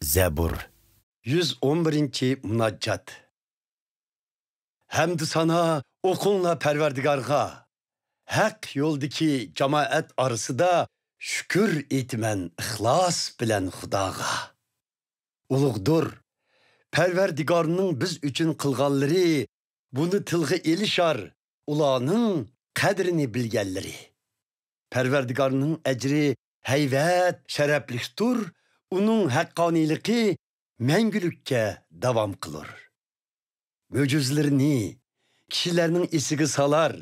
Zebur 111. Munaccat. Hamd sana okunla Perverdigarga. Hak yoldaki cemaat arasında şükür etmen ihlas bilen Xudaga. Ulug'dur. Perverdigarning biz üçün qilganlari, bunu tilg'i elishar, ularning qadrini bilganlari. Perverdigarning ajri hayvat, sharaflikdir, uning haqqoniyligi mangulukka davom qilur. Mo'jizalarini kishilarning esiga salar,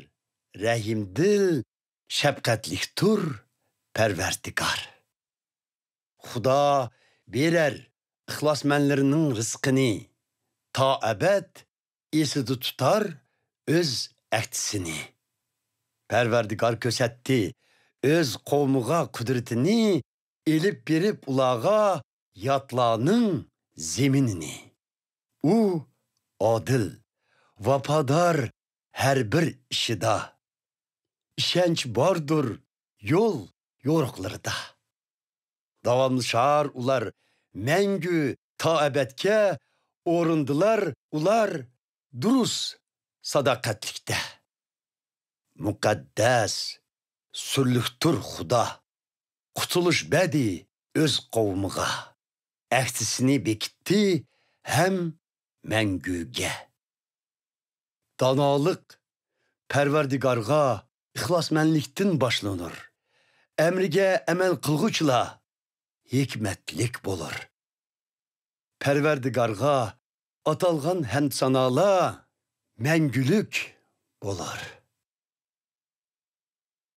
rahimdil, shafqatlikdir Perverdigar. Xudo berar ixlosmandlarining rizqini, to abad esida tutar o'z ahdisini. Perverdigar ko'rsatdi o'z qavmiga qudratini, elib berib ularga yotlarning zeminini. U odil, vafodor har bir ishida. İşenç bordur yo'l yo'riqlarida. Davomlashar ular mangu to abadga, o'rindilar ular durust sadoqatlikda. Muqaddas surlikdir Xudo. Qutulish badi o'z qavmiga. Ahdisini bekitdi ham manguga. Donolik Perverdigarga ixlosmandlikdan boshlanur. Emriga amal qilg'uvchilar hikmatlik bo'lur. Perverdigarga atalgan hamd sanolar mangulik bo'lur.